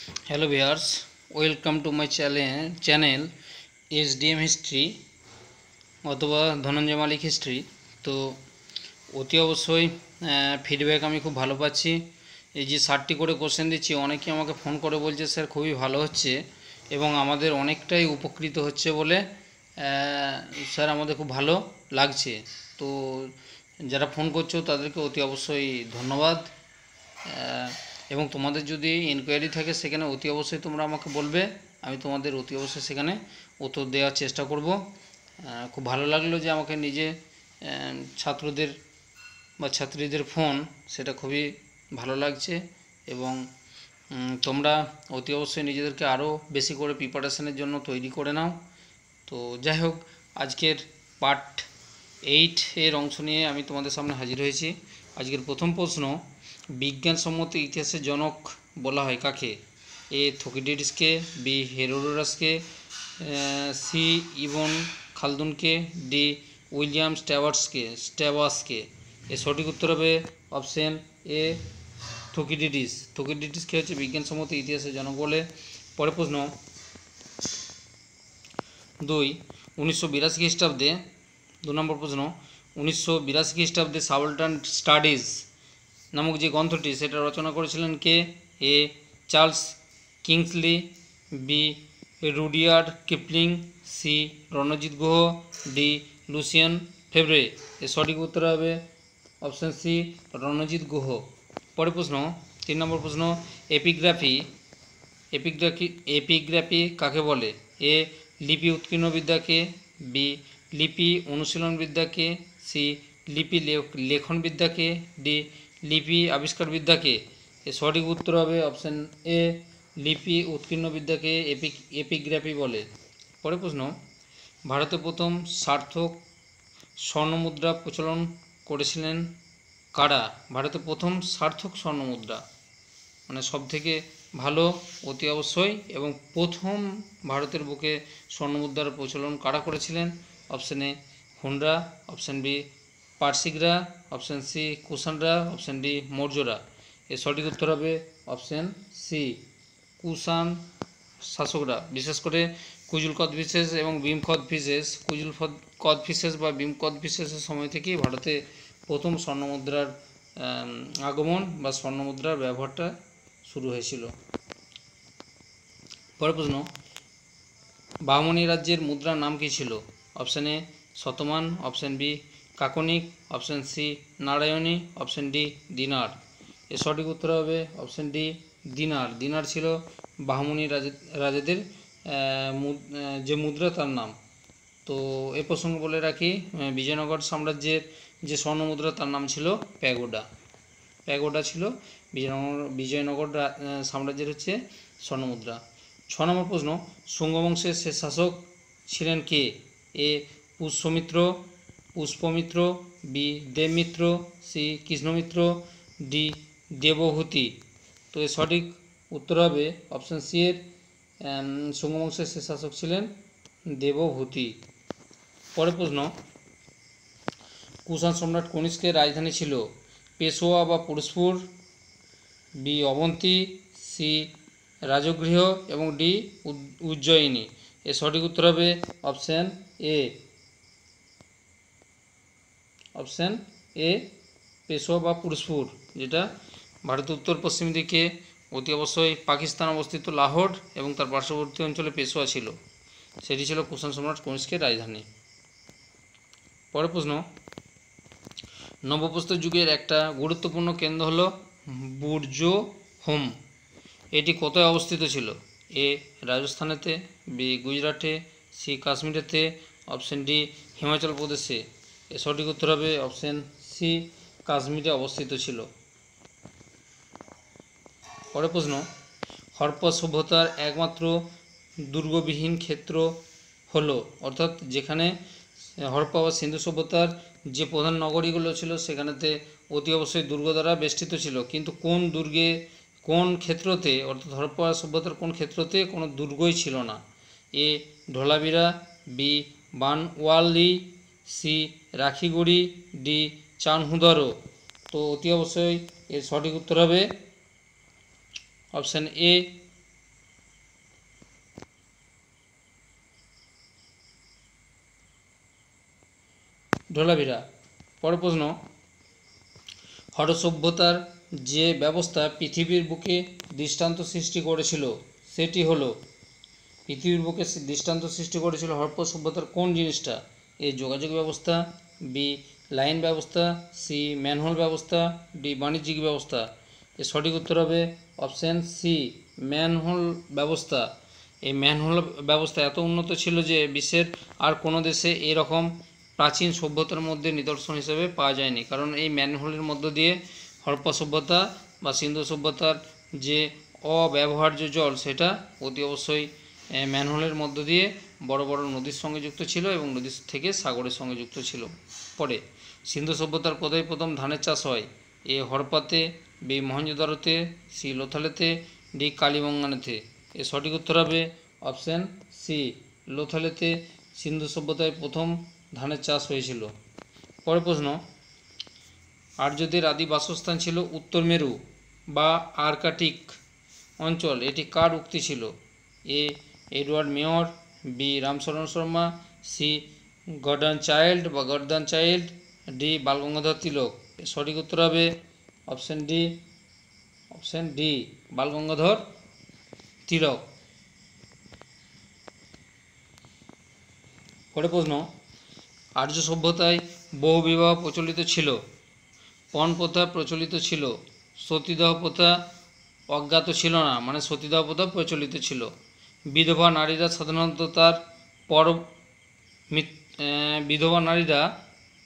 Hello viewers, welcome to my channel SDM History অথবা ধনঞ্জয় মালিক history. তো অতি অবশ্যই ফিডব্যাক আমি খুব ভালো পাচ্ছি। এই যে 60টি করে কোশ্চেন দিচ্ছি, অনেকে আমাকে ফোন করে বলছে স্যার খুবই ভালো হচ্ছে এবং আমাদের অনেকটাই উপকৃত হচ্ছে বলে স্যার আমাদের খুব ভালো লাগছে। তো যারা ফোন করছো তাদেরকে অতি অবশ্যই ধন্যবাদ। এবং তোমাদের যদি ইনকোয়ারি থাকে সেখানে অতি অবশ্যই তোমরা আমাকে বলবে, আমি তোমাদের অতি অবশ্যই সেখানে উত্তর দেওয়ার চেষ্টা করব। খুব ভালো লাগলো যে আমাকে নিজে ছাত্রদের বা ছাত্রীদের ফোন, সেটা খুবই ভালো লাগছে। এবং তোমরা অতি অবশ্যই নিজেদেরকে আরও বেশি করে প্রিপারেশনের জন্য তৈরি করে নাও। তো যাই হোক, আজকের পার্ট 8 এর অংশ নিয়ে আমি তোমাদের সামনে হাজির হয়েছি। আজকের প্রথম প্রশ্ন, বিজ্ঞানসম্মত ইতিহাসের জনক বলা হয় কাকে? এ থুকিডিডসকে, বি হেরোডোটাসকে, সি ইবন খালদুনকে, ডি উইলিয়াম স্ট্যাভাসকে। এর সঠিক উত্তর হবে অপশন এ থুকিডিডিস। থুকিডিডিসকে হচ্ছে বিজ্ঞানসম্মত ইতিহাসের জনক বলে। পরের প্রশ্ন 2, 1982 খ্রিস্টাব্দে 2 নম্বর প্রশ্ন, 1982 খ্রিস্টাব্দে সাবঅল্টার্ন স্টাডিজ নামক যে গ্রন্থটি সেটা রচনা করেছিলেন কে? A Charles Kingsley, B Rudyard Kipling, C Ranajit Guha, D Lucien Febvre. এর সঠিক উত্তর হবে অপশান সি রণজিৎ গুহ। পরের প্রশ্ন 3 নম্বর প্রশ্ন, এপিগ্রাফি কাকে বলে? এ লিপি উৎকীর্ণ বিদ্যাকে, বি লিপি অনুশীলন বিদ্যাকে, সি লিপি লেখন বিদ্যাকে, ডি লিপি আবিষ্কার বিদ্যাকে। এর সঠিক উত্তর হবে অপশান এ লিপি উৎকীর্ণ বিদ্যাকে এপিগ্রাফি বলে। পরের প্রশ্ন, ভারতে প্রথম সার্থক স্বর্ণমুদ্রা প্রচলন করেছিলেন কারা? ভারতে প্রথম সার্থক স্বর্ণমুদ্রা মানে সবথেকে ভালো অতি অবশ্যই এবং প্রথম ভারতের বুকে স্বর্ণমুদ্রার প্রচলন কারা করেছিলেন? অপশান এ হুনরা, অপশান বি পারসিকরা, অপশান সি কুষাণরা, অপশান ডি মৌর্যরা। এর সঠিক উত্তর হবে অপশান সি কুষাণ শাসকরা। বিশেষ করে কুজুল কদফিসেস এবং ভীম কদফিসেস, কুজুল কদফিসেস বা ভীম কদফিসেসের সময় থেকেই ভারতে প্রথম স্বর্ণমুদ্রার আগমন বা স্বর্ণমুদ্রার ব্যবহারটা শুরু হয়েছিল। পরের প্রশ্ন, বামনী রাজ্যের মুদ্রার নাম কী ছিল? Option A Satamana, option B Kakanika, option C Narayani, option D dinar. এর সঠিক উত্তর হবে অপশান ডি দিনার। দিনার ছিল বাহমনি রাজাদের যে মুদ্রা তার নাম। তো এ প্রসঙ্গে বলে রাখি, বিজয়নগর সাম্রাজ্যের যে স্বর্ণমুদ্রা তার নাম ছিল প্যাগোডা। প্যাগোডা ছিল বিজয়নগর সাম্রাজ্যের হচ্ছে স্বর্ণমুদ্রা। 6 নম্বর প্রশ্ন, শুঙ্গ বংশের শেষ শাসক ছিলেন কে? এ পুষ্পমিত্র, বি দেবমিত্র, সি কৃষ্ণমিত্র, ডি দেবহূতি। তো এর সঠিক উত্তর হবে অপশান সি এর শুঙ্গ বংশের শেষ শাসক ছিলেন দেবহূতি। পরের প্রশ্ন, কুষাণ সম্রাট কনিষ্কের রাজধানী ছিল পেশোয়া বা পুরস্পুর, বি অবন্তী, সি রাজগৃহ এবং ডি উজ্জয়িনী। এর সঠিক উত্তর হবে অপশান এ পেশোয়া বা পুরস্পুর, যেটা ভারতের উত্তর পশ্চিম দিকে অতি অবশ্যই পাকিস্তান অবস্থিত লাহোর এবং তার পার্শ্ববর্তী অঞ্চলে পেশোয়া ছিল, সেটি ছিল কুষাণ সম্রাট কনিষ্কের রাজধানী। পরের প্রশ্ন, নবপ্রস্তর যুগের একটা গুরুত্বপূর্ণ কেন্দ্র হলো বুর্জ হোম। এটি কোথায় অবস্থিত ছিল? এ রাজস্থানেতে, বি গুজরাটে, সি কাশ্মীরেতে, অপশান ডি হিমাচল প্রদেশে। এর সঠিক উত্তর হবে অপশান সি কাশ্মীরে অবস্থিত ছিল। পরের প্রশ্ন, হরপ্পা সভ্যতার একমাত্র দুর্গবিহীন ক্ষেত্র হলো, অর্থাৎ যেখানে হরপ্পা বা সিন্ধু সভ্যতার যে প্রধান নগরীগুলো ছিল সেখানেতে অতি অবশ্যই দুর্গ দ্বারা বেষ্টিত ছিল, কিন্তু কোন ক্ষেত্রতে অর্থাৎ হরপ্পা সভ্যতার কোন ক্ষেত্রতে কোনো দুর্গই ছিল না? এ ঢোলাবিরা, B Banawali, C Rakhigarhi, D Chanhudaro. তো অতি অবশ্যই এর সঠিক উত্তর হবে অপশান এ ধোলাভিরা। পরের প্রশ্ন, হড় সভ্যতার যে ব্যবস্থা পৃথিবীর বুকে দৃষ্টান্ত সৃষ্টি করেছিল সেটি হলো, পৃথিবীর বুকে দৃষ্টান্ত সৃষ্টি করেছিল হড়প্পা সভ্যতার কোন জিনিসটা? এ যোগাযোগ ব্যবস্থা, বি লাইন ব্যবস্থা, সি ম্যানহোল ব্যবস্থা, ডি বাণিজ্যিক ব্যবস্থা। এর সঠিক উত্তর হবে অপশান সি ম্যানহোল ব্যবস্থা। এই ম্যানহোল ব্যবস্থা এত উন্নত ছিল যে বিশ্বের আর কোনো দেশে এরকম প্রাচীন সভ্যতার মধ্যে নিদর্শন হিসেবে পাওয়া যায়নি, কারণ এই ম্যানহোলের মধ্য দিয়ে হড়প্পা সভ্যতা বা সিন্ধু সভ্যতার যে অব্যবহার্য জল সেটা অতি অবশ্যই ম্যানহোলের মধ্য দিয়ে বড় বড় নদীর সঙ্গে যুক্ত ছিল এবং নদীর থেকে সাগরের সঙ্গে যুক্ত ছিল। পরে সিন্ধু সভ্যতার কোথায় প্রথম ধানের চাষ হয়? এ হড়প্পাতে, বি মহেঞ্জোদারোতে, সি লোথালেতে, ডি কালীবঙ্গানেতে। এর সঠিক উত্তর হবে অপশান সি লোথালেতে সিন্ধু সভ্যতায় প্রথম ধানের চাষ হয়েছিল। পরের প্রশ্ন, আর্যদের আদি বাসস্থান ছিল উত্তর মেরু বা আর্কটিক অঞ্চল, এটি কার উক্তি ছিল? A Edward Meyer, B Ramcharan Sharma, C Gordon Childe, D Balgangadhar Tilak. এর সঠিক উত্তর হবে অপশান ডি বালগঙ্গাধর তিলক। পরের প্রশ্ন, আর্য সভ্যতায় বহু বিবাহ প্রচলিত ছিল, পণ প্রথা প্রচলিত ছিল, সতীদাহ প্রথা অজ্ঞাত ছিল না, মানে সতীদাহ প্রথা প্রচলিত ছিল। বিধবা নারীরা সাধারণত তার বিধবা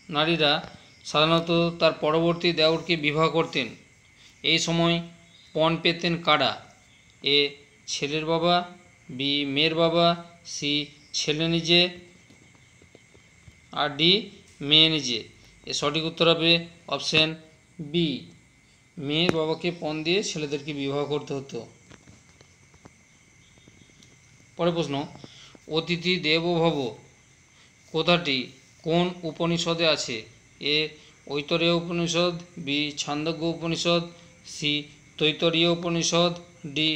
নারীরা সাধারণত তার পরবর্তী দেওরকে বিবাহ করতেন। এই সময় পণ পেতেন কারা? এ ছেলের বাবা, বি মেয়ের বাবা, সি ছেলে নিজে, আর ডি মেয়ে নিজে। এর সঠিক উত্তর হবে অপশান বি মেয়ের বাবাকে পণ দিয়ে ছেলেদেরকে বিবাহ করতে হতো। পরের প্রশ্ন, অতিথি দেবো ভব কথাটি কোন উপনিষদে আছে? A Aitareya Upanishad, B Chandogya Upanishad, C Taittiriya Upanishad, D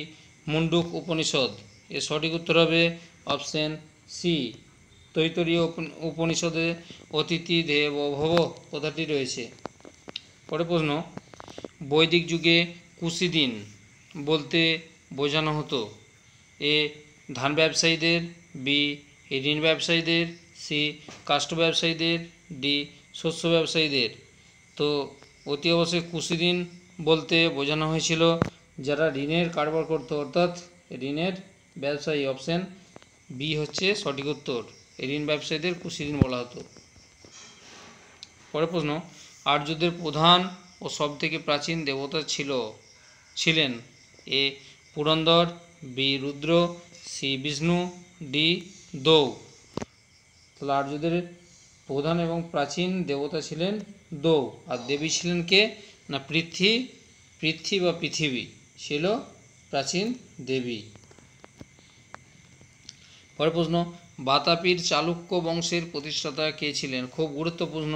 Mundaka Upanishad. এর সঠিক উত্তর হবে অপশান সি তৈতরীয় উপনিষদে অতিথি দেবো ভব কথাটি রয়েছে। পরের প্রশ্ন, বৈদিক যুগে কুশি দিন বলতে বোঝানো হতো? এ ধান ব্যবসায়ীদের, বি ঋণ ব্যবসায়ীদের, সি কাষ্ঠ ব্যবসায়ীদের, ডি শস্য ব্যবসায়ীদের। তো অতি অবশ্যই কুশি দিন বলতে বোঝানো হয়েছিল যারা ঋণের কারবার করতো, অর্থাৎ ঋণের ব্যবসায়ী। অপশান বি হচ্ছে সঠিক উত্তর, ঋণ ব্যবসায়ীদের কুশি দিন বলা হতো। পরের প্রশ্ন, আর্যদের প্রধান ও সবথেকে প্রাচীন দেবতা ছিলেন? এ পুরন্দর, বি রুদ্র, সি বিষ্ণু, ডি দৌ। তাহলে আর্যদের প্রধান এবং প্রাচীন দেবতা ছিলেন দৌ, আর দেবী ছিলেন কে? না পৃথ্বী বা পৃথিবী ছিল প্রাচীন দেবী। পরের প্রশ্ন, বাতাপির চালুক্য বংশের প্রতিষ্ঠাতা কে ছিলেন? খুব গুরুত্বপূর্ণ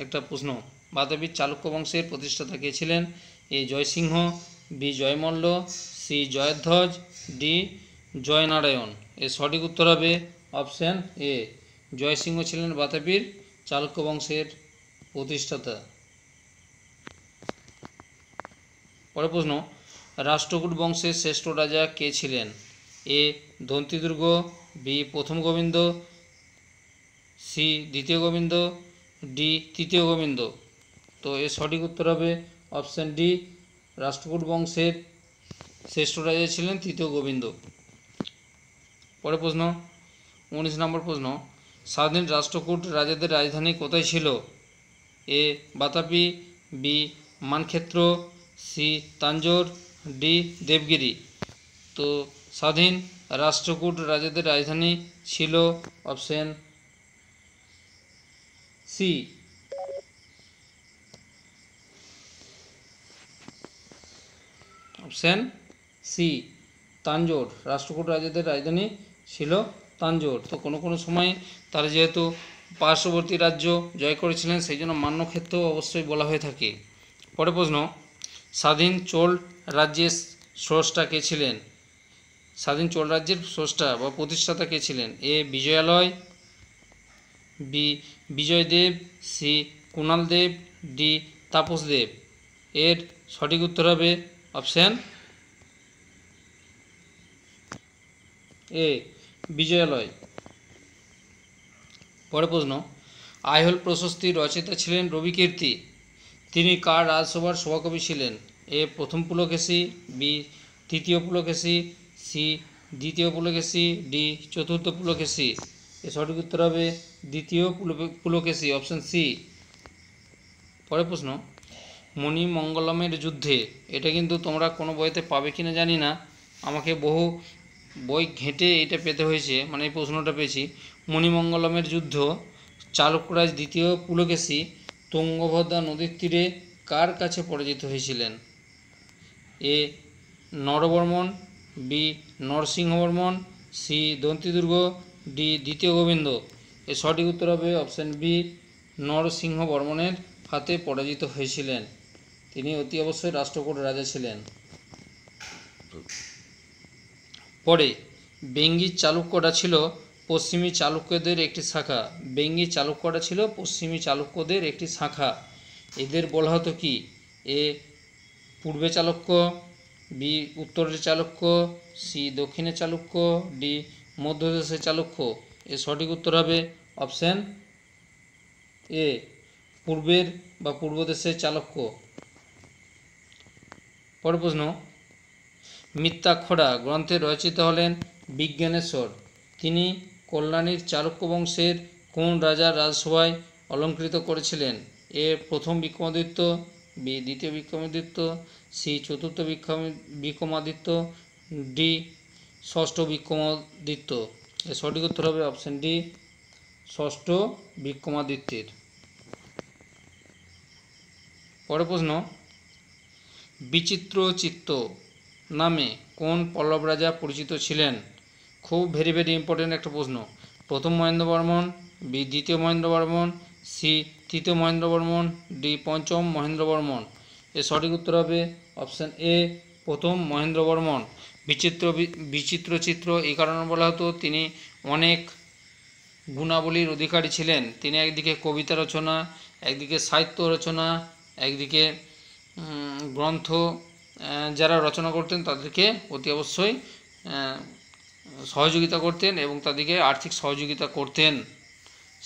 একটা প্রশ্ন। বাতাপির চালুক্য বংশের প্রতিষ্ঠাতা কে ছিলেন? A Jaysingha, B Jaymalla, C Jaydhwaj, D Jaynarayan. এর সঠিক উত্তর হবে অপশান এ জয়সিংহ ছিলেন বাতাপির চালুক্য বংশের প্রতিষ্ঠাতা। পরের প্রশ্ন, রাষ্ট্রকূট বংশের শ্রেষ্ঠ রাজা কে ছিলেন? এ দন্তিদুর্গ, বি প্রথম গোবিন্দ, সি দ্বিতীয় গোবিন্দ, ডি তৃতীয় গোবিন্দ। তো এর সঠিক উত্তর হবে অপশান ডি রাষ্ট্রকূট বংশের শ্রেষ্ঠ রাজা ছিলেন তৃতীয় গোবিন্দ। পরের প্রশ্ন 19 নম্বর প্রশ্ন, স্বাধীন রাষ্ট্রকূট রাজাদের রাজধানী কোথায় ছিল? A Vatapi, B Mankhetra, C Tanjore, D Devagiri. তো স্বাধীন রাষ্ট্রকূট রাজাদের রাজধানী ছিল অপশান সি তাঞ্জোর। রাষ্ট্রকূট রাজাদের রাজধানী ছিল তাঞ্জোর। তো কোনো সময় তারা যেহেতু পার্শ্ববর্তী রাজ্য জয় করেছিলেন সেই জন্য মান্যক্ষেত্র অবশ্যই বলা হয়ে থাকে। পরের প্রশ্ন, স্বাধীন চোল রাজ্যের স্রষ্টা কে ছিলেন? স্বাধীন চোল রাজ্যের স্রষ্টা বা প্রতিষ্ঠাতা কে ছিলেন? এ বিজয়ালয়, বি বিজয় দেব, সি কুণাল দেব, ডি তাপস দেব। এর সঠিক উত্তর হবে অপশান এ বিজয়ালয়। পরের প্রশ্ন, আইহোল প্রশস্তির রচয়িতা ছিলেন রবিকীর্তি। তিনি কার রাজসভার সভাকবি ছিলেন? এ প্রথম পুলকেশী, বি তৃতীয় পুলকেশী, সি দ্বিতীয় পুলকেশী, ডি চতুর্থ পুলকেশী। এর সঠিক উত্তর হবে দ্বিতীয় পুলকেশী, অপশান সি। পরের প্রশ্ন, মণিমঙ্গলমের যুদ্ধে, এটা কিন্তু তোমরা কোনো বইতে পাবে কিনা জানি না, আমাকে বহু বই ঘেঁটে এটা পেতে হয়েছে, মানে এই প্রশ্নটা পেয়েছি। মণিমঙ্গলমের যুদ্ধ চালুক্যরাজ দ্বিতীয় পুলকেশী তুঙ্গভদ্রা নদীর তীরে কার কাছে পরাজিত হয়েছিলেন? এ নরবর্মন, বি নরসিংহবর্মন, সি দন্তিদুর্গ, ডি দ্বিতীয় গোবিন্দ। এর সঠিক উত্তর হবে অপশান বি নরসিংহবর্মনের হাতে পরাজিত হয়েছিলেন। তিনি অতি অবশ্যই রাষ্ট্রকূট রাজা ছিলেন। পরে বেঙ্গি চালুক্যরা ছিল পশ্চিমী চালুক্যদের একটি শাখা। বেঙ্গি চালুক্যরা ছিল পশ্চিমী চালুক্যদের একটি শাখা। এদের বলা হতো কি? এ পূর্বে চালুক্য, বি উত্তরের চালুক্য, সি দক্ষিণের চালুক্য, ডি মধ্যদেশের চালুক্য। এর সঠিক উত্তর হবে অপশান এ পূর্বের বা পূর্বদেশের চালুক্য। পরের প্রশ্ন, মিথ্যাক্ষরা গ্রন্থের রচয়িতা হলেন বিজ্ঞানেশ্বর। তিনি কল্যাণীর চালুক্য বংশের কোন রাজার রাজসভায় অলঙ্কৃত করেছিলেন? এ প্রথম বিক্রমাদিত্য, বি দ্বিতীয় বিক্রমাদিত্য, সি চতুর্থ বিক্রমাদিত্য, ডি ষষ্ঠ বিক্রমাদিত্য। এর সঠিক উত্তর হবে অপশান ডি ষষ্ঠ বিক্রমাদিত্যের। পরের প্রশ্ন, বিচিত্র চিত্ত নামে কোন পল্লব রাজা পরিচিত ছিলেন? খুব ভেরি ইম্পর্টেন্ট একটা প্রশ্ন। প্রথম মহেন্দ্রবর্মন, বি দ্বিতীয় মহেন্দ্রবর্মন, সি তৃতীয় মহেন্দ্রবর্মন, ডি পঞ্চম মহেন্দ্রবর্মন। এর সঠিক উত্তর হবে অপশান এ প্রথম মহেন্দ্রবর্মন। বিচিত্র চিত্র এই কারণে বলা হতো, তিনি অনেক গুণাবলীর অধিকারী ছিলেন। তিনি একদিকে কবিতা রচনা, একদিকে সাহিত্য রচনা, একদিকে গ্রন্থ যারা রচনা করতেন তাদেরকে অতি অবশ্যই সহযোগিতা করতেন এবং তাদেরকে আর্থিক সহযোগিতা করতেন।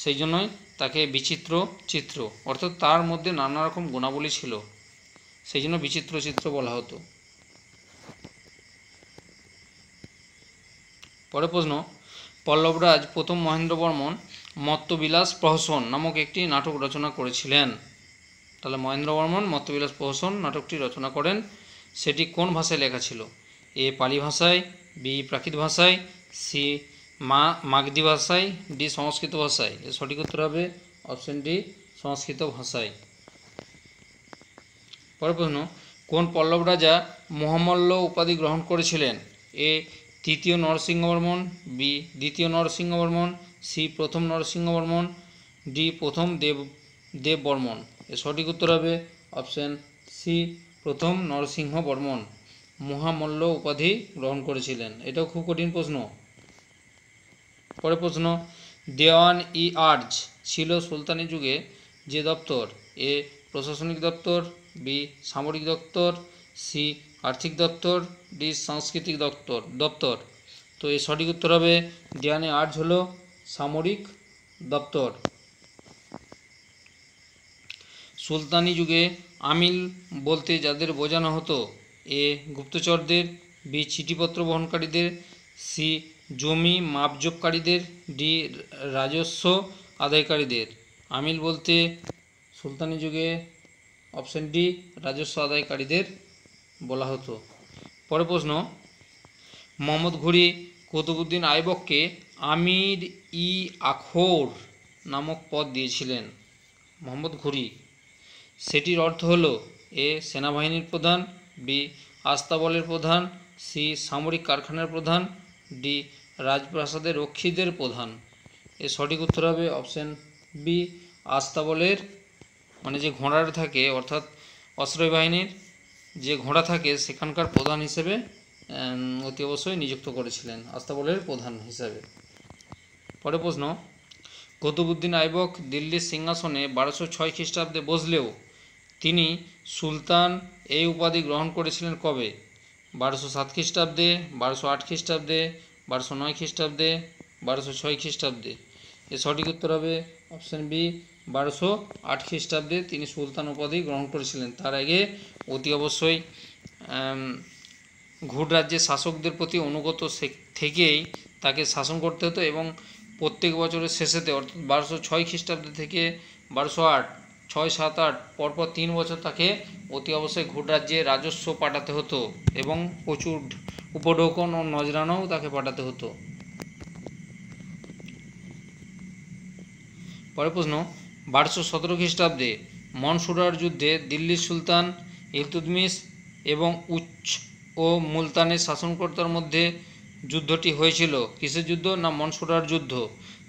সেই জন্যই তাকে বিচিত্র চিত্র, অর্থাৎ তার মধ্যে নানা রকম গুণাবলী ছিল, সেই জন্য বিচিত্র চিত্র বলা হতো। পরের প্রশ্ন, পল্লবরাজ প্রথম মহেন্দ্রবর্মন মত্তবিলাস প্রহসন নামক একটি নাটক রচনা করেছিলেন। তাহলে মহেন্দ্রবর্মন মত্তবিলাস প্রহসন নাটকটি রচনা করেন, সেটি কোন ভাষায় লেখা ছিল? এ পালি ভাষায়, বি প্রাকৃত ভাষায়, সি মাগধী ভাষায়, ডি সংস্কৃত ভাষায়। এর সঠিক উত্তর হবে অপশন ডি সংস্কৃত ভাষায়। পরের প্রশ্ন, কোন পল্লব রাজা মহামল্ল উপাধি গ্রহণ করেছিলেন? এ তৃতীয় নরসিংহবর্মন, বি দ্বিতীয় নরসিংহবর্মন, সি প্রথম নরসিংহবর্মন, ডি প্রথম দেববর্মন। এর সঠিক উত্তর হবে অপশান সি প্রথম নরসিংহবর্মন মহামল্ল উপাধি গ্রহণ করেছিলেন। এটাও খুব কঠিন প্রশ্ন। পরের প্রশ্ন, দেওয়ান ই আর্জ ছিল সুলতানি যুগে যে দপ্তর? এ প্রশাসনিক দপ্তর, বি সামরিক দপ্তর, সি আর্থিক দপ্তর, ডি সাংস্কৃতিক দপ্তর। তো এর সঠিক উত্তর হবে দেওয়ান ই আর্জ হলো সামরিক দপ্তর। সুলতানি যুগে আমিল বলতে যাদের বোঝানো হতো? এ গুপ্তচরদের, বি চিঠিপত্র বহনকারীদের, সি জমি মাপজোপকারীদের, ডি রাজস্ব আদায়কারীদের। আমিল বলতে সুলতানি যুগে অপশন ডি রাজস্ব আদায়কারীদের বলা হতো। পরের প্রশ্ন, মোহাম্মদ ঘুরি কুতুবউদ্দিন আইবককে আমির ই আখড় নামক পদ দিয়েছিলেন। মোহাম্মদ ঘুরি, সেটির অর্থ হলো এ সেনাবাহিনীর প্রধান, বি আস্তাবলের প্রধান, সি সামরিক কারখানার প্রধান, ডি রাজপ্রাসাদের রক্ষীদের প্রধান। এর সঠিক উত্তর হবে অপশন বি আস্তাবলের, মানে যে ঘোড়াটা থাকে, অর্থাৎ অশ্রয় বাহিনীর যে ঘোড়া থাকে সেখানকার প্রধান হিসেবে অতি অবশ্যই নিযুক্ত করেছিলেন, আস্তাবলের প্রধান হিসাবে। পরের প্রশ্ন, কুতুবউদ্দিন আইবক দিল্লির সিংহাসনে 1206 খ্রিস্টাব্দে বসলেও তিনি সুলতান এই উপাধি গ্রহণ করেছিলেন কবে? 1207 খ্রিস্টাব্দে, 1208 খ্রিস্টাব্দে, 1209 খ্রিস্টাব্দে, 1206 খ্রিস্টাব্দে। এর সঠিক উত্তর হবে অপশান বি, 1208 খ্রিস্টাব্দে তিনি সুলতান উপাধি গ্রহণ করেছিলেন। তার আগে অতি অবশ্যই ঘুর রাজ্যের শাসকদের প্রতি অনুগত থেকেই তাকে শাসন করতে হতো এবং প্রত্যেক বছরের শেষেতে অর্থাৎ 1206 খ্রিস্টাব্দ থেকে 1208, 6, 7, 8 পরপর 3 বছর তাকে অতি অবশ্যই ঘুর রাজ্যে রাজস্ব পাঠাতে হতো এবং প্রচুর উপঢৌকন ও নজরানাও তাকে পাঠাতে হতো। পরের প্রশ্ন, 1217 খ্রিস্টাব্দে মনসুরার যুদ্ধে দিল্লির সুলতান ইলতুৎমিশ এবং উচ ও মুলতানের শাসনকর্তার মধ্যে যুদ্ধটি হয়েছিল। কিসের যুদ্ধ? না মনসুরার যুদ্ধ।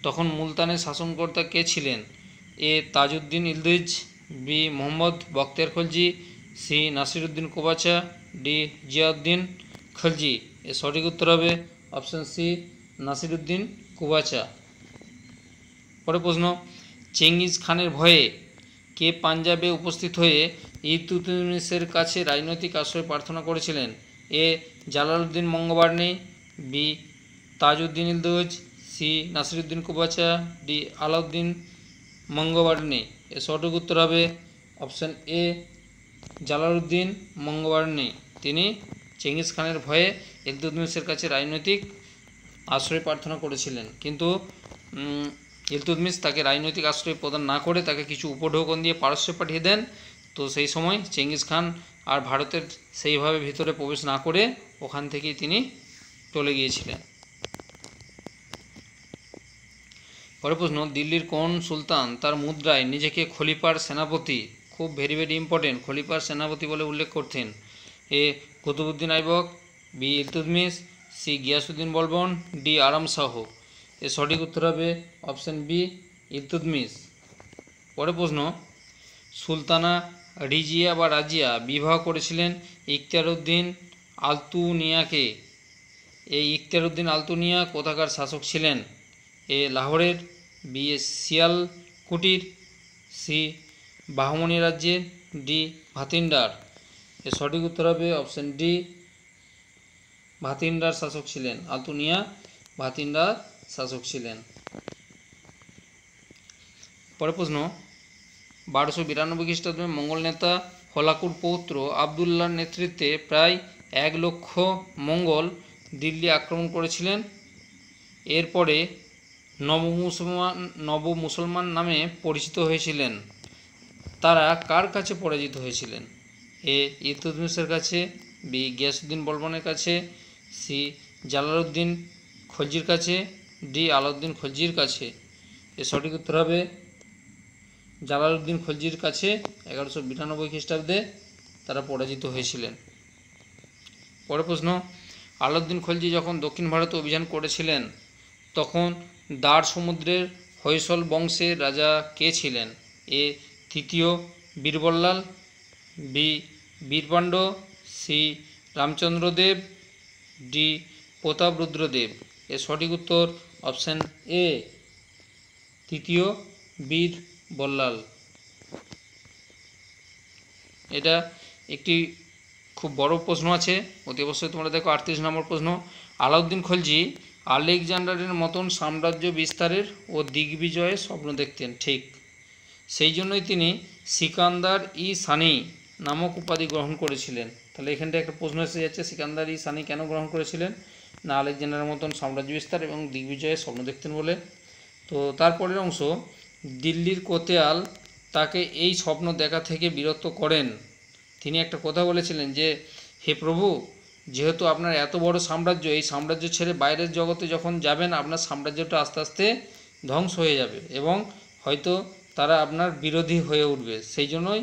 তখন মুলতানের শাসনকর্তা কে ছিলেন? A Tajuddin Yildiz, B Mohammad Bakhtiyar Khalji, C Nasiruddin Qubacha, D Ziauddin Khalji. এর সঠিক উত্তর হবে অপশান সি, নাসিরউদ্দিন কোবাচা। পরের প্রশ্ন, চেঙ্গিজ খানের ভয়ে কে পাঞ্জাবে উপস্থিত হয়ে ইলতুৎমিশের কাছে রাজনৈতিক আশ্রয় প্রার্থনা করেছিলেন? A Jalaluddin Mangburni, B Tajuddin Yildiz, C Nasiruddin Qubacha, D Alauddin Mangburni. এর সঠিক উত্তর হবে অপশান এ, জালালউদ্দিন মঙ্গবার্নি। তিনি চেঙ্গিজ খানের ভয়ে ইলতুৎমিশের কাছে রাজনৈতিক আশ্রয় প্রার্থনা করেছিলেন, কিন্তু ইলতুৎমিশ তাকে রাজনৈতিক আশ্রয় প্রদান না করে তাকে কিছু উপঢৌকন দিয়ে পারস্যে পাঠিয়ে দেন। তো সেই সময় চেঙ্গিজ খান আর ভারতের সেইভাবে ভিতরে প্রবেশ না করে ওখান থেকেই তিনি চলে গিয়েছিলেন। পরের প্রশ্ন, দিল্লির কোন সুলতান তার মুদ্রায় নিজেকে খলিফার সেনাপতি, খুব ভেরি ইম্পর্টেন্ট, খলিফার সেনাপতি বলে উল্লেখ করতেন? এ Qutbuddin Aibak, B Iltutmish, C Giasuddin Balban, D আরাম শাহ। এর সঠিক উত্তর হবে অপশান বি, ইলতুৎমিশ। পরের প্রশ্ন, সুলতানা রিজিয়া বা রাজিয়া বিবাহ করেছিলেন ইখতিয়ারউদ্দিন আলতুনিয়াকে। এই ইখতিয়ারউদ্দিন আলতুনিয়া কোথাকার শাসক ছিলেন? এ লাহোরের, বি সিয়ালকুটির, সি বাহমনি রাজ্যের, ডি ভাতিন্ডার। এর সঠিক উত্তর হবে অপশান ডি, ভাতিন্ডার শাসক ছিলেন। আলতুনিয়া ভাতিন্ডার শাসক ছিলেন। পরের প্রশ্ন, 1292 খ্রিস্টাব্দে মঙ্গল নেতা হলাকুর পৌত্র আবদুল্লাহর নেতৃত্বে প্রায় 1 লক্ষ মঙ্গল দিল্লি আক্রমণ করেছিলেন। এরপরে নব মুসলমান নামে পরিচিত হয়েছিলেন। তারা কার কাছে পরাজিত হয়েছিলেন? এ ইলতুৎমিশের কাছে, বি গিয়াসউদ্দিন বলবনের কাছে, সি জালালউদ্দিন খলজির কাছে, ডি আলাউদ্দিন খলজির কাছে। এর সঠিক উত্তর হবে জালালউদ্দিন খলজির কাছে 1192 খ্রিস্টাব্দে তারা পরাজিত হয়েছিলেন। পরের প্রশ্ন, আলাউদ্দিন খলজি যখন দক্ষিণ ভারতে অভিযান করেছিলেন তখন দ্বার সমুদ্রের হৈসল বংশের রাজা কে ছিলেন? এ তৃতীয় বীরবল্লাল, বি বীরপাণ্ড, সি রামচন্দ্রদেব, ডি প্রতাপরুদ্রদেব। এর সঠিক উত্তর অপশান এ, তৃতীয় বীরবল্লাল। এটা একটি খুব বড় প্রশ্ন আছে, অতি অবশ্যই তোমরা দেখো। 38 নম্বর প্রশ্ন, আলাউদ্দিন খলজি আলেকজান্ডারের মতন সাম্রাজ্য বিস্তারের ও দিগ্বিজয়ের স্বপ্ন দেখতেন। ঠিক সেই জন্যই তিনি সিকান্দার ই সানি নামক উপাধি গ্রহণ করেছিলেন। তাহলে এখানটা একটা প্রশ্ন এসে যাচ্ছে, সিকান্দার ই সানি কেন গ্রহণ করেছিলেন? না আলেকজান্ডারের মতন সাম্রাজ্য বিস্তার এবং দিগ্বিজয়ের স্বপ্ন দেখতেন বলে। তো তারপরের অংশ, দিল্লির কোতোয়াল তাকে এই স্বপ্ন দেখা থেকে বিরত করেন। তিনি একটা কথা বলেছিলেন যে, হে প্রভু, যেহেতু আপনার এত বড় সাম্রাজ্য, এই সাম্রাজ্য ছেড়ে বাইরের জগতে যখন যাবেন আপনার সাম্রাজ্যটা আস্তে আস্তে ধ্বংস হয়ে যাবে এবং হয়তো তারা আপনার বিরোধী হয়ে উঠবে। সেই জন্যই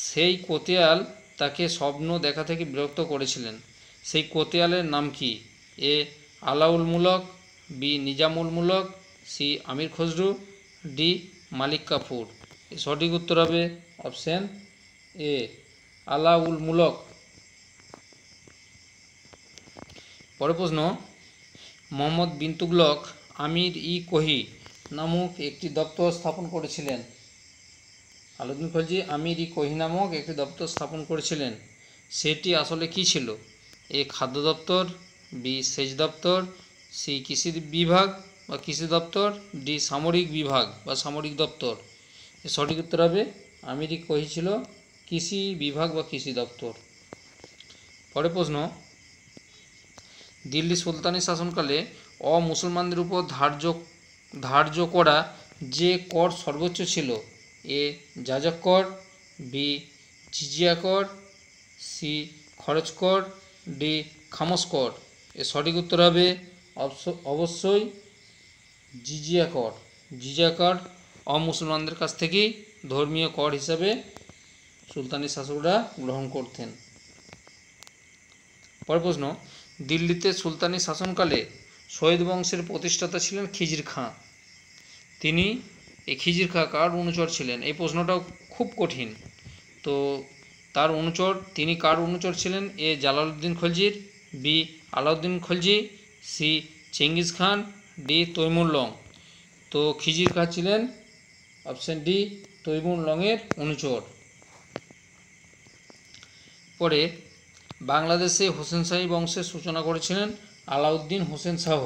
সেই কোতোয়াল তাকে স্বপ্ন দেখা থেকে বিরক্ত করেছিলেন। সেই কোতোয়ালের নাম কি? এ আলাউল মুলক, বি নিজামুল মুলক, সি আমির খসরু, ডি মালিক কাফুর। সঠিক উত্তর হবে অপশান এ, আলাউল মুলক। পরের প্রশ্ন, মোহাম্মদ বিন তুগলক আমির ই কোহি নামক একটি দপ্তর স্থাপন করেছিলেন। আলাউদ্দিন খলজি আমির-ই কোহি নামক একটি দপ্তর স্থাপন করেছিলেন। সেটি আসলে কি ছিল? এ খাদ্য দপ্তর, বি সেচ দপ্তর, সি কৃষি বিভাগ বা কৃষি দপ্তর, ডি সামরিক বিভাগ বা সামরিক দপ্তর। এর সঠিক উত্তর হবে আমির-ই কোহি ছিল কৃষি বিভাগ বা কৃষি দপ্তর। পরের প্রশ্ন, দিল্লি সুলতানি শাসনকালে অমুসলমানদের উপর ধার্য করা যে কর সর্বোচ্চ ছিল? এ যাজক কর, বি জিজিয়া কর, সি খরচ কর, ডি খামোশ কর। এর সঠিক উত্তর হবে অবশ্যই জিজিয়া কর। জিজিয়া কর অমুসলমানদের কাছ থেকেই ধর্মীয় কর হিসাবে সুলতানি শাসকরা গ্রহণ করতেন। পরের প্রশ্ন, দিল্লিতে সুলতানি শাসনকালে সৈয়দ বংশের প্রতিষ্ঠাতা ছিলেন খিজির খাঁ। তিনি এই খিজির খাঁ কার অনুচর ছিলেন? এই প্রশ্নটাও খুব কঠিন। তো তার অনুচর, তিনি কার অনুচর ছিলেন? এ জালালউদ্দিন খলজির, B Alauddin Khalji, C Genghis Khan, D Timur Lang. তো খিজির খাঁ ছিলেন অপশান ডি তৈমুর লংয়ের অনুচর। পরে বাংলাদেশে হোসেনশাহী বংশের সূচনা করেছিলেন আলাউদ্দিন হোসেন শাহ।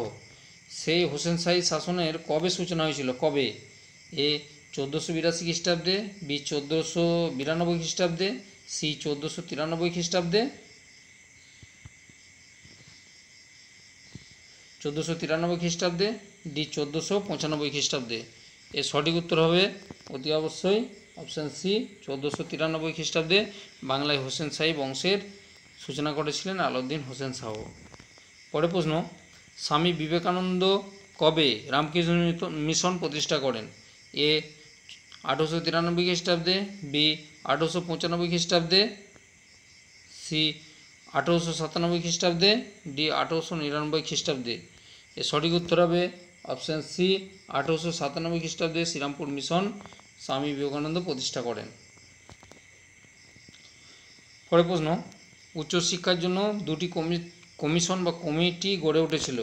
সেই হোসেনশাহী শাসনের কবে সূচনা হয়েছিল? কবে? এ 1482 খ্রিস্টাব্দে, বি 1492 খ্রিস্টাব্দে, সি 1493 খ্রিস্টাব্দে, 1493 খ্রিস্টাব্দে, ডি 1495 খ্রিস্টাব্দে। এর সঠিক উত্তর হবে অতি অবশ্যই অপশান সি 1493 খ্রিস্টাব্দে বাংলায় হোসেনশাহী বংশের সূচনা করেছিলেন আলাউদ্দিন হোসেন শাহ। পরের প্রশ্ন, স্বামী বিবেকানন্দ কবে রামকৃষ্ণ মিশন প্রতিষ্ঠা করেন? এ 1893 খ্রিস্টাব্দে, বি 1895 খ্রিস্টাব্দে, সি 1897 খ্রিস্টাব্দে, ডি 1899 খ্রিস্টাব্দে। এর সঠিক উত্তর হবে অপশান সি 1897 খ্রিস্টাব্দে শ্রীরামপুর মিশন স্বামী বিবেকানন্দ প্রতিষ্ঠা করেন। পরের প্রশ্ন, উচ্চশিক্ষার জন্য দুটি কমিশন বা কমিটি গড়ে উঠেছিল।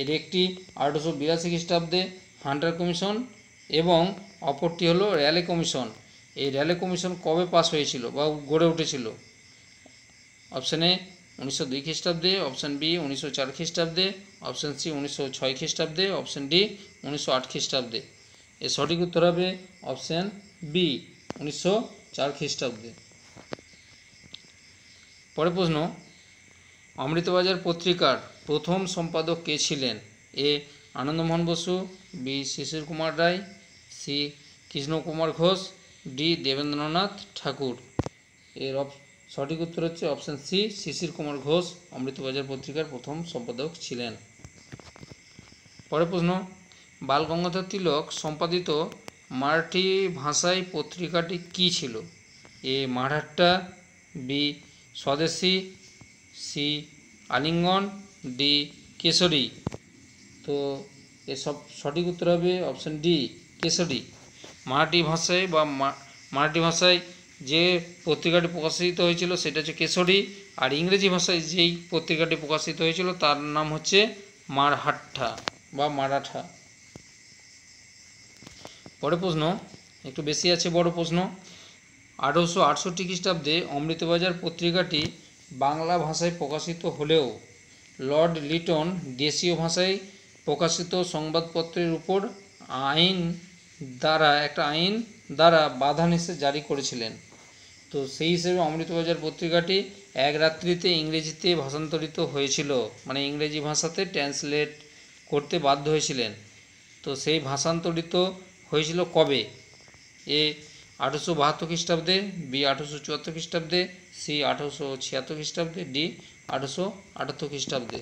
এর একটি 1882 খ্রিস্টাব্দে হান্টার কমিশন এবং অপরটি হলো র্যালে কমিশন। এই র্যালে কমিশন কবে পাস হয়েছিল বা গড়ে উঠেছিল? অপশান এ 1902 খ্রিস্টাব্দে, অপশান বি 1904 খ্রিস্টাব্দে, অপশান সি 1906 খ্রিস্টাব্দে, অপশান ডি 1908 খ্রিস্টাব্দে। এর সঠিক উত্তর হবে অপশান বি 1904 খ্রিস্টাব্দে। পরের প্রশ্ন, অমৃতবাজার পত্রিকার প্রথম সম্পাদক কে ছিলেন? এ আনন্দমোহন বসু, বি শিশির কুমার রায়, সি কৃষ্ণ কুমার ঘোষ, ডি দেবেন্দ্রনাথ ঠাকুর। এর সঠিক উত্তর হচ্ছে অপশান সি শিশির কুমার ঘোষ অমৃতবাজার পত্রিকার প্রথম সম্পাদক ছিলেন। পরের প্রশ্ন, বাল গঙ্গাধর তিলক সম্পাদিত মারাঠি ভাষায় পত্রিকাটি কী ছিল? এ মারহাট্টা, বি স্বদেশী, সি আলিঙ্গন, ডি কেশরী। তো এসব সঠিক উত্তর হবে অপশান ডি কেশরী। মারাঠি ভাষায় যে পত্রিকাটি প্রকাশিত হয়েছিল সেটা হচ্ছে কেশরী, আর ইংরেজি ভাষায় যেই পত্রিকাটি প্রকাশিত হয়েছিল তার নাম হচ্ছে মারহাট্টা বা মারাঠা। পরের প্রশ্ন একটু বেশি আছে, বড় প্রশ্ন। 1868 খ্রিস্টাব্দে অমৃতবাজার পত্রিকাটি বাংলা ভাষায় প্রকাশিত হলেও লর্ড লিটন দেশীয় ভাষায় প্রকাশিত সংবাদপত্রের উপর একটা আইন দ্বারা বাধা নিষেধ জারি করেছিলেন। তো সেই হিসেবে অমৃতবাজার পত্রিকাটি এক রাত্রিতে ইংরেজিতে ভাষান্তরিত হয়েছিল, মানে ইংরেজি ভাষাতে ট্রান্সলেট করতে বাধ্য হয়েছিলেন। তো সেই ভাষান্তরিত হয়েছিল কবে? এ 1872 খ্রিস্টাব্দে, বি 1874 খ্রিস্টাব্দে, সি 1876 খ্রিস্টাব্দে, ডি 1878 খ্রিস্টাব্দে।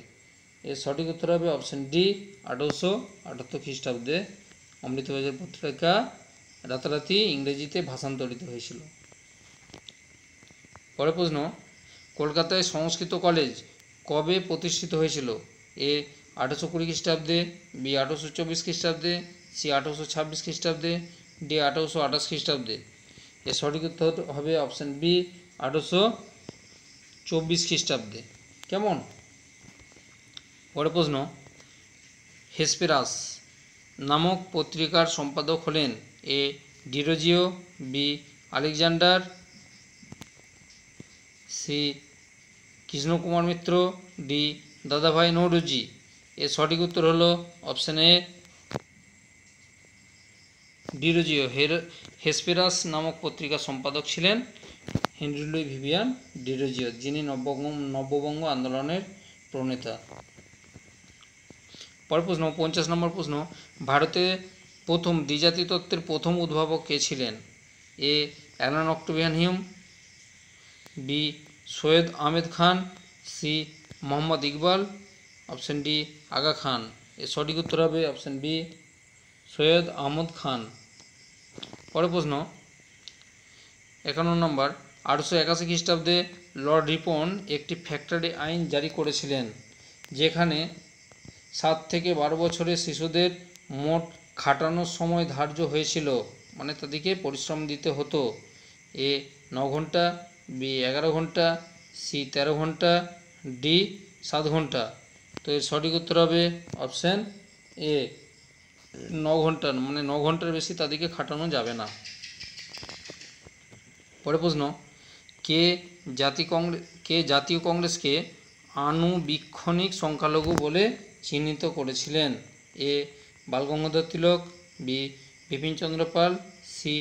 এর সঠিক উত্তর হবে অপশান ডি 1878 খ্রিস্টাব্দে অমৃতবাজার পত্রিকা রাতারাতি ইংরেজিতে ভাষান্তরিত হয়েছিল। পরের প্রশ্ন, কলকাতায় সংস্কৃত কলেজ কবে প্রতিষ্ঠিত হয়েছিল? এ 1820 খ্রিস্টাব্দে, বি 1824 খ্রিস্টাব্দে, সি 1826 খ্রিস্টাব্দে, ডি 1828 খ্রিস্টাব্দে। এর সঠিক উত্তর হবে অপশান বি 1824 খ্রিস্টাব্দে। কেমন? পরের প্রশ্ন, হেসপেরাস নামক পত্রিকার সম্পাদক হলেন? A Derozio, B Alexander, C Krishnakumar Mitra, D Dadabhai Naoroji. এর সঠিক উত্তর হলো অপশান এ ডিরোজিও। হেসপেরাস নামক পত্রিকার সম্পাদক ছিলেন হেনরি লুই ভিভিয়ান ডিরোজিও, যিনি নব্যবঙ্গ আন্দোলনের প্রণেতা। পরের প্রশ্ন 50 নম্বর প্রশ্ন, ভারতে প্রথম দ্বিজাতি তত্ত্বের প্রথম উদ্ভাবক কে ছিলেন? A Allan Octavian Hume, B Syed Ahmed Khan, C Mohammad Iqbal, option D Aga Khan. এর সঠিক উত্তর হবে অপশান বি সৈয়দ আহমদ খান। পরের প্রশ্ন 51 নম্বর, 1881 খ্রিস্টাব্দে লর্ড রিপন একটি ফ্যাক্টরি আইন জারি করেছিলেন, যেখানে 7 থেকে 12 বছরের শিশুদের মোট খাটানোর সময় ধার্য হয়েছিল, মানে তাদেরকে পরিশ্রম দিতে হতো। এ 9 ঘন্টা, বি 11 ঘন্টা, সি 13 ঘন্টা, ডি 7 ঘন্টা। তো এর সঠিক উত্তর হবে অপশান এ 9 ঘন্টা, মানে 9 ঘন্টার বেশি তাদেরকে খাটানো যাবে না। পরের প্রশ্ন, কে জাতীয় কংগ্রেসকে আনুবীক্ষণিক সংখ্যালঘু বলে চিহ্নিত করেছিলেন? A Balgangadhar Tilak, B Bipinchandra Pal, C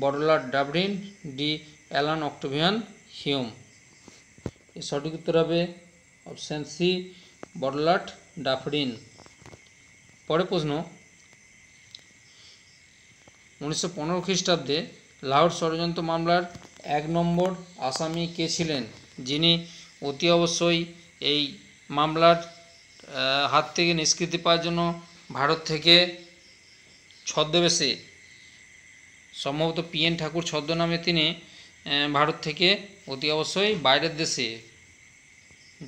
বড়লাট Dufferin, D Allan Octavian Hume. এর সঠিক উত্তর হবে অপশান সি বড়লাট ডাফরিন। পরের প্রশ্ন 1915 খ্রিস্টাব্দে লাহোর ষড়যন্ত্র মামলার 1 নম্বর আসামি কে ছিলেন, যিনি অতি অবশ্যই এই মামলার হাত থেকে নিষ্কৃতি পাওয়ার জন্য ভারত থেকে ছদ্মবেশে, সম্ভবত PN ঠাকুর ছদ্মনামে তিনি ভারত থেকে অতি অবশ্যই বাইরের দেশে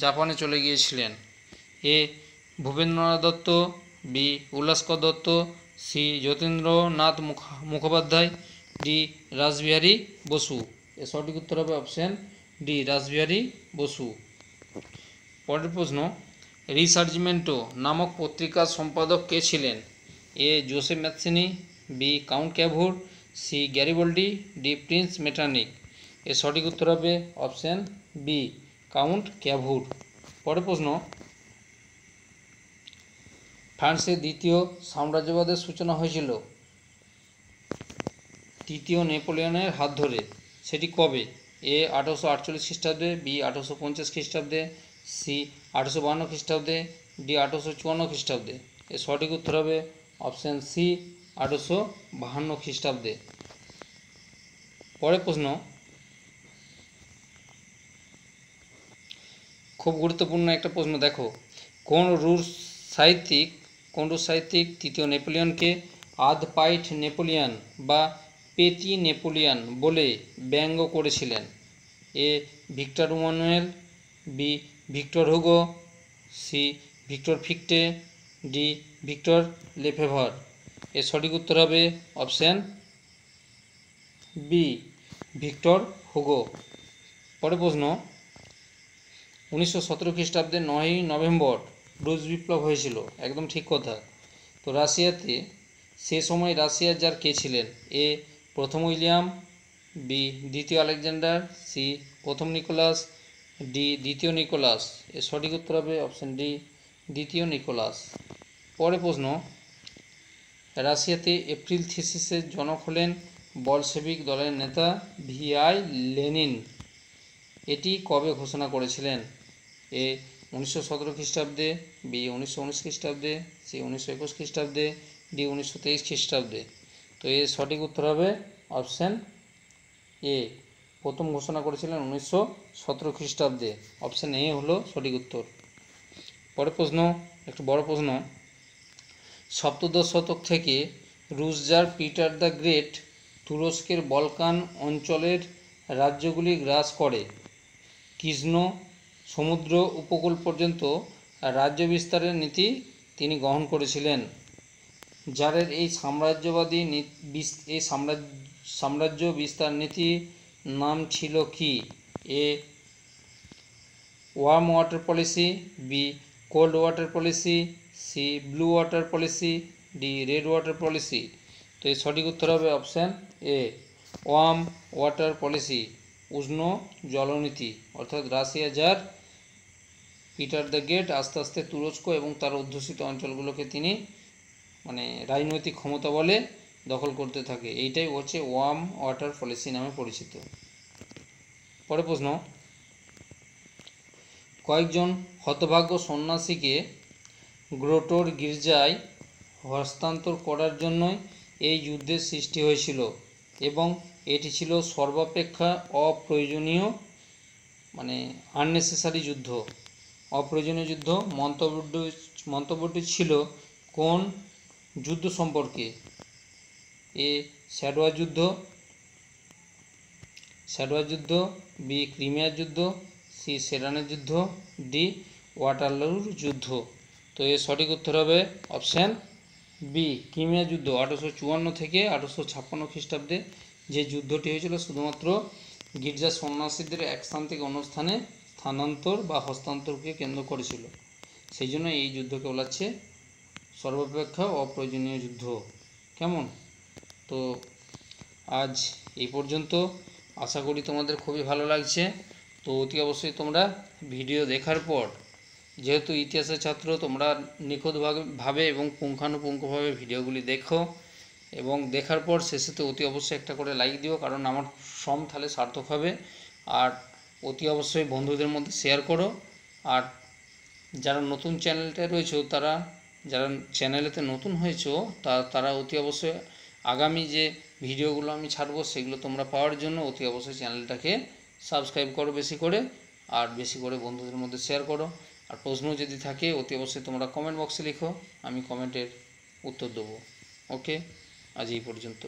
জাপানে চলে গিয়েছিলেন? A Bhupendranath Dutta, B Ullaskar Dutta, C Jatindranath Mukhopadhyay, D Rashbehari Bose. এর সঠিক উত্তর হবে অপশান ডি রাসবিহারী বসু। পরের প্রশ্ন, রিসার্চমেন্টো নামক পত্রিকার সম্পাদক কে ছিলেন? A Joseph Mazzini, B Count Cavour, C Garibaldi, D Prince Metternich. এর সঠিক উত্তর হবে অপশান বি কাউন্ট ক্যাভুর। পরের প্রশ্ন, ফ্রান্সের দ্বিতীয় সাম্রাজ্যবাদের সূচনা হয়েছিল তৃতীয় নেপোলিয়নের হাত ধরে, সেটি কবে? এ 1848 খ্রিস্টাব্দে, বি 1850 খ্রিস্টাব্দে, সি 1852 খ্রিস্টাব্দে, ডি 1854 খ্রিস্টাব্দে। এর সঠিক উত্তর হবে অপশান সি 1852 খ্রিস্টাব্দে। পরের প্রশ্ন, খুব গুরুত্বপূর্ণ একটা প্রশ্ন, দেখো, কোন রুশ সাহিত্যিক তৃতীয় নেপোলিয়নকে আধপাইঠ নেপোলিয়ন বা পেটি নেপোলিয়ন বলে ব্যঙ্গ করেছিলেন? A Victor Emmanuel, B Victor Hugo, C Victor Fichte, D Victor Lefebvre. এর সঠিক উত্তর হবে অপশান বি ভিক্টর হুগো। পরের প্রশ্ন, 1917 খ্রিস্টাব্দে 9ই নভেম্বর রুশ বিপ্লব হয়েছিল, একদম ঠিক কথা। তো রাশিয়াতে সে সময় রাশিয়ার জার কে ছিলেন? এ প্রথম উইলিয়াম, বি দ্বিতীয় আলেকজান্ডার, সি প্রথম নিকোলাস, ডি দ্বিতীয় নিকোলাস। এর সঠিক উত্তর হবে অপশান ডি দ্বিতীয় নিকোলাস। পরের প্রশ্ন, রাশিয়াতে এপ্রিল থিসিসের জনক হলেন বলশেভিক দলের নেতা VI লেনিন। এটি কবে ঘোষণা করেছিলেন? এ 1917 খ্রিস্টাব্দে, বি 1919 খ্রিস্টাব্দে, সি 1921 খ্রিস্টাব্দে, ডি 1923 খ্রিস্টাব্দে। তো এর সঠিক উত্তর হবে অপশান এ প্রথম ঘোষণা করেছিলেন 1917 খ্রিস্টাব্দে। অপশান এ হলো সঠিক উত্তর। পরের প্রশ্ন একটু বড় প্রশ্ন, সপ্তদশ শতক থেকে রুশ জার পিটার দ্য গ্রেট তুরস্কের বলকান অঞ্চলের রাজ্যগুলি গ্রাস করে কৃষ্ণ সমুদ্র উপকূল পর্যন্ত রাজ্য বিস্তারের নীতি তিনি গ্রহণ করেছিলেন। জারের এই সাম্রাজ্য বিস্তার নীতি নাম ছিল কি? A warm water policy, B cold water policy, C blue water policy, D red water policy. তো এর সঠিক উত্তর হবে option A warm water policy, উষ্ণ জলনীতি। অর্থাৎ রাশিয়া যার পিটার দ্য গ্রেট আস্তে আস্তে তুরস্ক এবং তার অধ্যুষিত অঞ্চলগুলোকে তিনি মানে রাজনৈতিক ক্ষমতা বলে দখল করতে থাকে। এইটাই হচ্ছে ওয়ার্ম ওয়াটার পলিসি নামে পরিচিত। পরের প্রশ্ন, কয়েকজন হতভাগ্য সন্ন্যাসীকে গ্রোটোর গির্জায় হস্তান্তর করার জন্যই এই যুদ্ধের সৃষ্টি হয়েছিল এবং এটি ছিল সর্বাপেক্ষা অপ্রয়োজনীয় আননেসেসারি যুদ্ধ। অপ্রয়োজনীয় যুদ্ধ মন্তব্যটি ছিল কোন যুদ্ধ সম্পর্কে? এ স্যাডওয়ার যুদ্ধ, বি ক্রিমিয়ার যুদ্ধ, সি সেডানের যুদ্ধ, ডি ওয়াটারলুর যুদ্ধ। তো এর সঠিক উত্তর হবে অপশান বি ক্রিমিয়ার যুদ্ধ। 1854 থেকে 1856 খ্রিস্টাব্দে যে যুদ্ধটি হয়েছিল শুধুমাত্র গির্জার সন্ন্যাসীদের এক স্থান থেকে অন্য স্থানে স্থানান্তর বা হস্তান্তরকে কেন্দ্র করেছিল। সেই জন্য এই যুদ্ধকে বলা হচ্ছে সর্বাপেক্ষা অপ্রয়োজনীয় যুদ্ধ। কেমন? তো আজ এই পর্যন্ত। আশা করি তোমাদের খুবই ভালো লাগছে। তো অতি অবশ্যই তোমরা ভিডিও দেখার পর, যেহেতু ইতিহাসের ছাত্র, তোমরা নিখুঁতভাবে এবং পুঙ্খানুপুঙ্খভাবে ভিডিওগুলি দেখো এবং দেখার পর শেষেতে অতি অবশ্যই একটা করে লাইক দিও, কারণ আমার শ্রম তাহলে সার্থক হবে। আর অতি অবশ্যই বন্ধুদের মধ্যে শেয়ার করো। আর যারা নতুন চ্যানেলটা রয়েছে, যারা চ্যানেলেতে নতুন হয়েছো তারা অতি অবশ্যই আগামী যে ভিডিওগুলো আমি ছাড়বো সেগুলো তোমরা পাওয়ার জন্য অতি অবশ্যই চ্যানেলটাকে সাবস্ক্রাইব করো বেশি করে, আর বেশি করে বন্ধুদের মধ্যে শেয়ার করো। আর প্রশ্ন যদি থাকে অতি অবশ্যই তোমরা কমেন্ট বক্সে লিখো, আমি কমেন্টের উত্তর দেবো। ওকে, আজ এই পর্যন্ত।